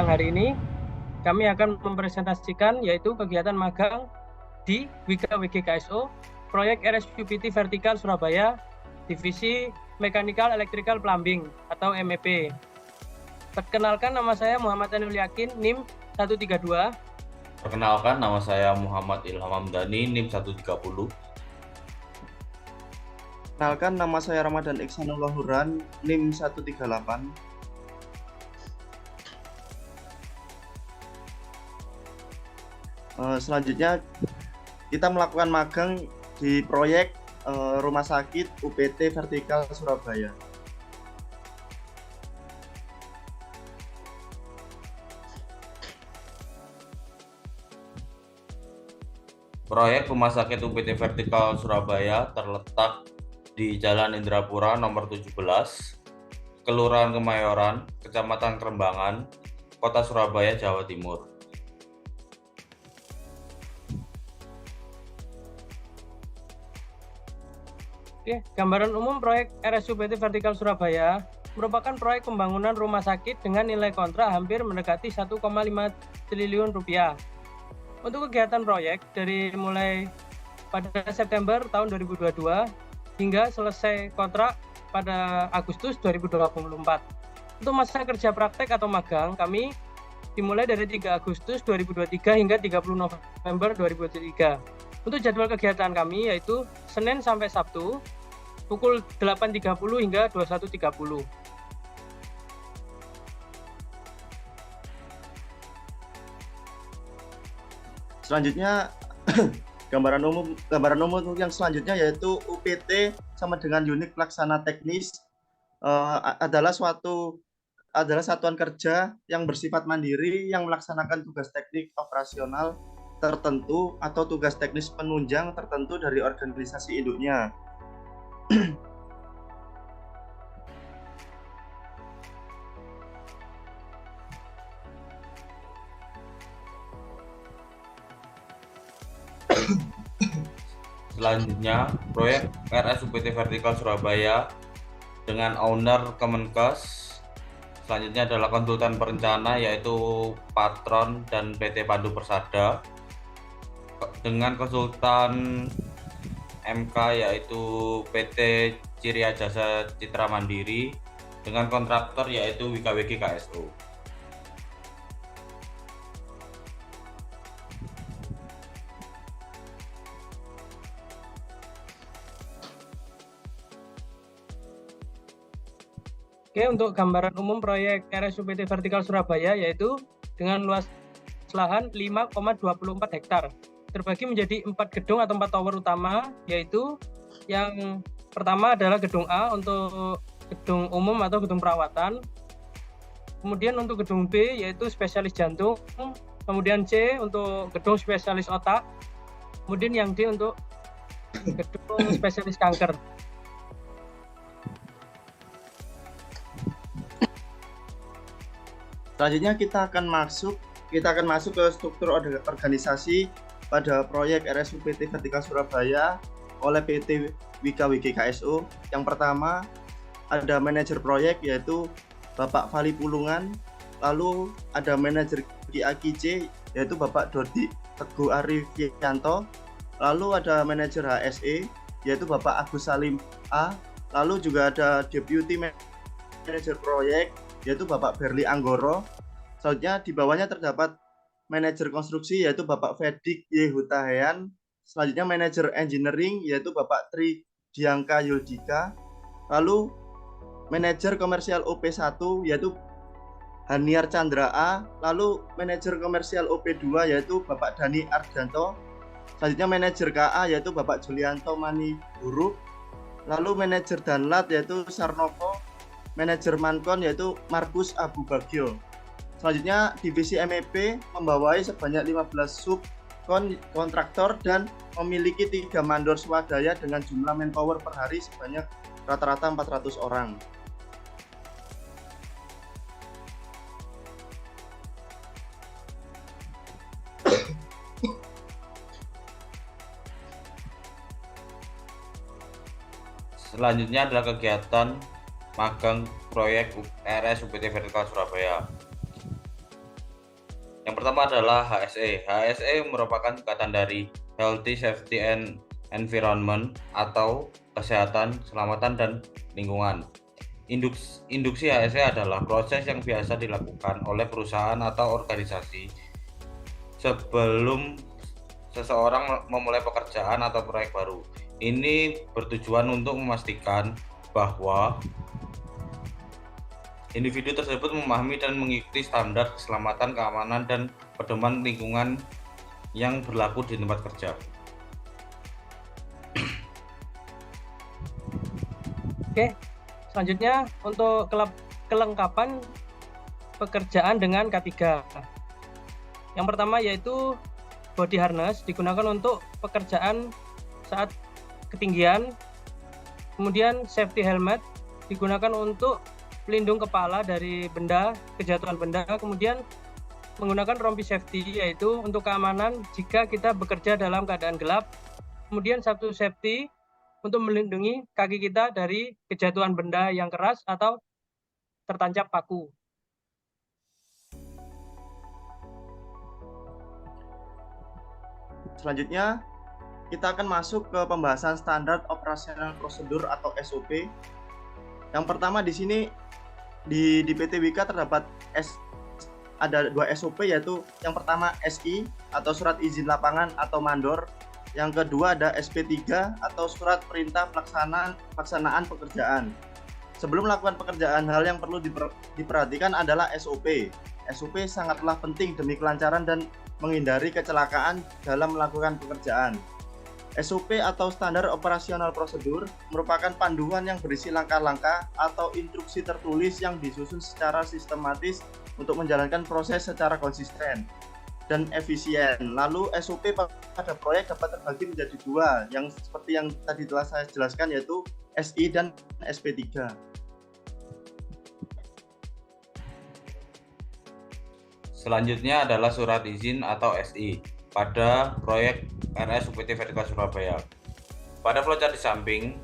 siang hari ini kami akan mempresentasikan yaitu kegiatan magang di Wika WGKSO proyek RSUPT Vertikal Surabaya Divisi Mechanical Electrical Plumbing atau MEP. Perkenalkan, nama saya Muhammad Anil Yakin, NIM 132. Perkenalkan, nama saya Muhammad Ilham Hamdani, NIM 130. Perkenalkan, nama saya Ramadan Iksanullah Huran, NIM 138. Selanjutnya kita melakukan magang di proyek Rumah Sakit UPT Vertikal Surabaya. Proyek Rumah Sakit UPT Vertikal Surabaya terletak di Jalan Indrapura nomor 17, Kelurahan Kemayoran, Kecamatan Kerembangan, Kota Surabaya, Jawa Timur. Oke, gambaran umum proyek RSUPT Vertikal Surabaya merupakan proyek pembangunan rumah sakit dengan nilai kontrak hampir mendekati 1,5 triliun rupiah. Untuk kegiatan proyek dari mulai pada September tahun 2022 hingga selesai kontrak pada Agustus 2024. Untuk masa kerja praktek atau magang kami dimulai dari 3 Agustus 2023 hingga 30 November 2023. Untuk jadwal kegiatan kami yaitu Senin sampai Sabtu pukul 8.30 hingga 21.30. Selanjutnya gambaran umum yang selanjutnya yaitu UPT sama dengan unit pelaksana teknis adalah satuan kerja yang bersifat mandiri yang melaksanakan tugas teknik operasional tertentu atau tugas teknis penunjang tertentu dari organisasi induknya. Selanjutnya, proyek RSUPT Vertikal Surabaya dengan owner Kemenkes. Selanjutnya adalah konsultan perencana yaitu Patron dan PT Pandu Persada. Dengan konsultan MK yaitu PT Ciria Jasa Citra Mandiri. Dengan kontraktor yaitu Wika WGKSO. Oke, untuk gambaran umum proyek RSUPT Vertikal Surabaya yaitu dengan luas lahan 5,24 hektar terbagi menjadi 4 gedung atau 4 tower utama, yaitu yang pertama adalah gedung A untuk gedung umum atau gedung perawatan, kemudian untuk gedung B yaitu spesialis jantung, kemudian C untuk gedung spesialis otak, kemudian yang D untuk gedung spesialis kanker. Selanjutnya kita akan masuk ke struktur organisasi pada proyek RSUPT Vertikal Surabaya oleh PT Wika WGKSO. Yang pertama ada manajer proyek yaitu Bapak Fali Pulungan, lalu ada manajer QAQC yaitu Bapak Dodi Teguh Arifianto, lalu ada manajer HSE yaitu Bapak Agus Salim A, lalu juga ada deputy manajer proyek yaitu Bapak Berli Anggoro. Selanjutnya di bawahnya terdapat manajer konstruksi yaitu Bapak Fedik Y. Hutahean. Selanjutnya manajer engineering yaitu Bapak Tri Diangka Yuldika. Lalu manajer komersial OP1 yaitu Haniar Chandra A. Lalu manajer komersial OP2 yaitu Bapak Dani Ardanto. Selanjutnya manajer KA yaitu Bapak Julianto Mani Buruk. Lalu manajer Danlat yaitu Sarnoko. Manajer Mankon yaitu Markus Abu Bagio. Selanjutnya divisi MEP membawahi sebanyak 15 sub kontraktor dan memiliki 3 mandor swadaya dengan jumlah manpower per hari sebanyak rata-rata 400 orang. Selanjutnya adalah kegiatan magang proyek RSUPT Vertikal Surabaya. Yang pertama adalah HSE. HSE merupakan singkatan dari Healthy, Safety, and Environment atau Kesehatan, Keselamatan, dan Lingkungan. Induksi HSE adalah proses yang biasa dilakukan oleh perusahaan atau organisasi sebelum seseorang memulai pekerjaan atau proyek baru. Ini bertujuan untuk memastikan bahwa individu tersebut memahami dan mengikuti standar keselamatan, keamanan, dan pedoman lingkungan yang berlaku di tempat kerja. Oke, selanjutnya untuk kelengkapan pekerjaan dengan K3. Yang pertama yaitu body harness, digunakan untuk pekerjaan saat ketinggian. Kemudian safety helmet, digunakan untuk pelindung kepala dari benda, kejatuhan benda. Kemudian menggunakan rompi safety, yaitu untuk keamanan jika kita bekerja dalam keadaan gelap. Kemudian satu safety untuk melindungi kaki kita dari kejatuhan benda yang keras atau tertancap paku. Selanjutnya, kita akan masuk ke pembahasan standar operasional prosedur atau SOP. Yang pertama di sini di PT Wika terdapat ada 2 SOP, yaitu yang pertama SI atau surat izin lapangan atau mandor. Yang kedua ada SP3 atau surat perintah pelaksanaan pekerjaan. Sebelum melakukan pekerjaan, hal yang perlu diperhatikan adalah SOP. SOP sangatlah penting demi kelancaran dan menghindari kecelakaan dalam melakukan pekerjaan. SOP atau standar operasional prosedur merupakan panduan yang berisi langkah-langkah atau instruksi tertulis yang disusun secara sistematis untuk menjalankan proses secara konsisten dan efisien. Lalu SOP pada proyek dapat terbagi menjadi 2, yang seperti yang tadi telah saya jelaskan, yaitu SI dan SP3. Selanjutnya adalah surat izin atau SI pada proyek RSUPT Vertikal Surabaya. Pada flowchart di samping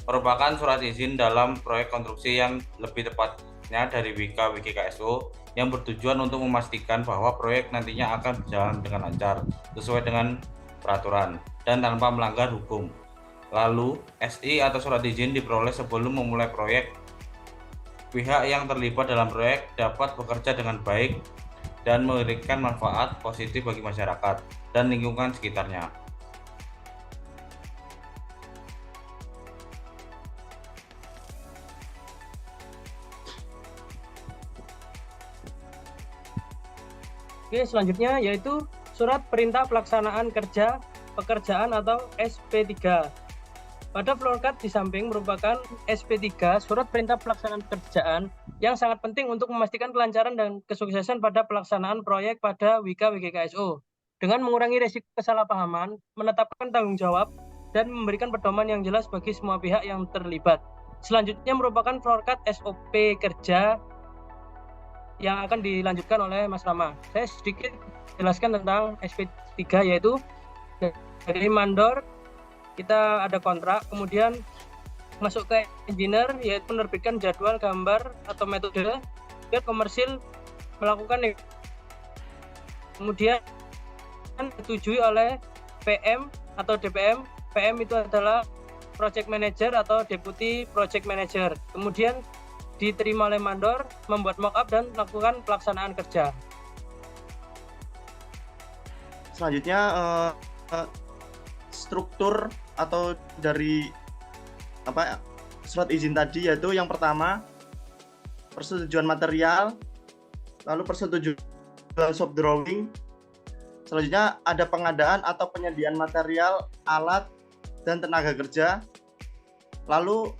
merupakan surat izin dalam proyek konstruksi yang lebih tepatnya dari Wika WKKSO yang bertujuan untuk memastikan bahwa proyek nantinya akan berjalan dengan lancar sesuai dengan peraturan dan tanpa melanggar hukum. Lalu, SI atau surat izin diperoleh sebelum memulai proyek. Pihak yang terlibat dalam proyek dapat bekerja dengan baik dan memberikan manfaat positif bagi masyarakat dan lingkungan sekitarnya. Oke, selanjutnya yaitu surat perintah pelaksanaan kerja pekerjaan atau SP3. Pada flowchart di samping merupakan SP3, surat perintah pelaksanaan pekerjaan yang sangat penting untuk memastikan kelancaran dan kesuksesan pada pelaksanaan proyek pada Wika WKKSO. Dengan mengurangi risiko kesalahpahaman, menetapkan tanggung jawab, dan memberikan pedoman yang jelas bagi semua pihak yang terlibat. Selanjutnya merupakan flowchart SOP kerja yang akan dilanjutkan oleh Mas Rama. Saya sedikit jelaskan tentang SP3, yaitu dari mandor kita ada kontrak, kemudian masuk ke engineer, yaitu menerbitkan jadwal, gambar, atau metode, ke komersil melakukan, kemudian disetujui oleh PM atau DPM. PM itu adalah project manager atau deputy project manager. Kemudian diterima oleh mandor, membuat mock-up dan melakukan pelaksanaan kerja. Selanjutnya struktur atau dari surat izin tadi, yaitu yang pertama persetujuan material, lalu persetujuan shop drawing. Selanjutnya ada pengadaan atau penyediaan material, alat, dan tenaga kerja. Lalu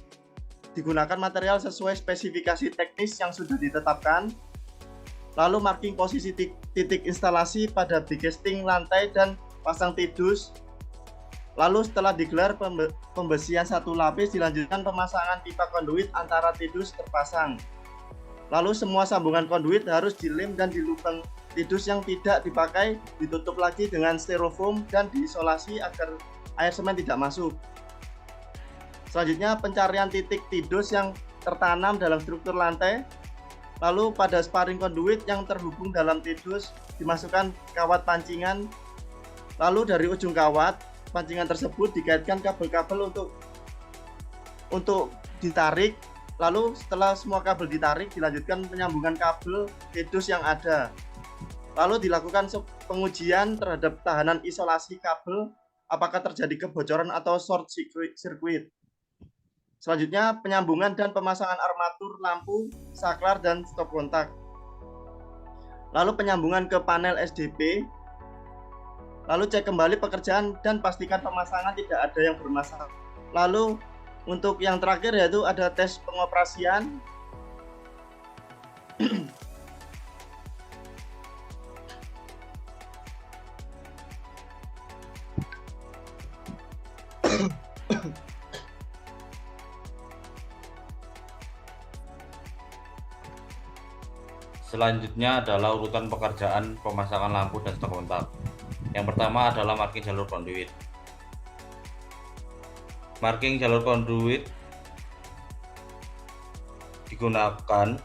digunakan material sesuai spesifikasi teknis yang sudah ditetapkan. Lalu marking posisi titik instalasi pada decasting lantai dan pasang tidus. Lalu setelah digelar pembesian satu lapis, dilanjutkan pemasangan pipa konduit antara tidus terpasang. Lalu semua sambungan konduit harus dilem dan di lubang tidus yang tidak dipakai ditutup lagi dengan styrofoam dan diisolasi agar air semen tidak masuk. Selanjutnya pencarian titik tidus yang tertanam dalam struktur lantai. Lalu pada sparring conduit yang terhubung dalam TDUS dimasukkan kawat pancingan. Lalu dari ujung kawat pancingan tersebut dikaitkan kabel-kabel untuk ditarik. Lalu setelah semua kabel ditarik, dilanjutkan penyambungan kabel TDUS yang ada. Lalu dilakukan pengujian terhadap tahanan isolasi kabel, apakah terjadi kebocoran atau short circuit. Selanjutnya penyambungan dan pemasangan armatur lampu, saklar, dan stop kontak. Lalu penyambungan ke panel SDP. Lalu cek kembali pekerjaan dan pastikan pemasangan tidak ada yang bermasalah. Lalu untuk yang terakhir yaitu ada tes pengoperasian. Selanjutnya adalah urutan pekerjaan pemasangan lampu dan stop kontak. Yang pertama adalah marking jalur konduit. Marking jalur konduit digunakan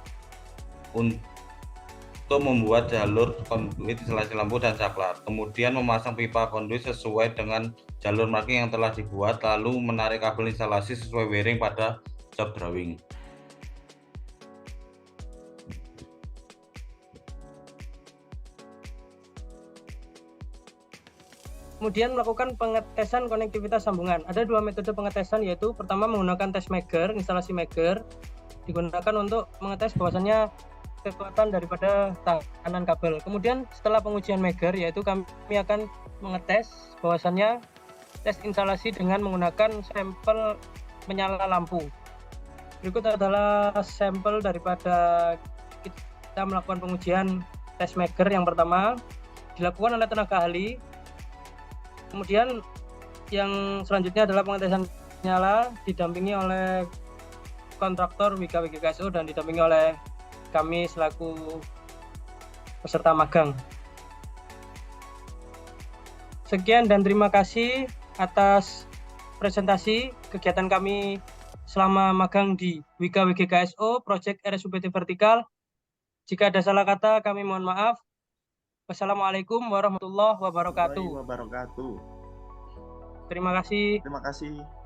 untuk membuat jalur konduit instalasi lampu dan saklar, kemudian memasang pipa konduit sesuai dengan jalur marking yang telah dibuat, lalu menarik kabel instalasi sesuai wiring pada job drawing. Kemudian melakukan pengetesan konektivitas sambungan. Ada dua metode pengetesan, yaitu pertama menggunakan tes Megger, instalasi Megger, digunakan untuk mengetes bahwasannya kekuatan daripada tahanan kabel. Kemudian setelah pengujian Megger, yaitu kami akan mengetes bahwasannya tes instalasi dengan menggunakan sampel menyala lampu. Berikut adalah sampel daripada kita melakukan pengujian tes Megger. Yang pertama dilakukan oleh tenaga ahli. Kemudian yang selanjutnya adalah pengetesan nyala didampingi oleh kontraktor Wika WG KSO dan didampingi oleh kami selaku peserta magang. Sekian dan terima kasih atas presentasi kegiatan kami selama magang di Wika WG KSO Project RSUPT Vertikal. Jika ada salah kata kami mohon maaf. Wassalamualaikum warahmatullahi wabarakatuh. Terima kasih. Terima kasih. Terima kasih.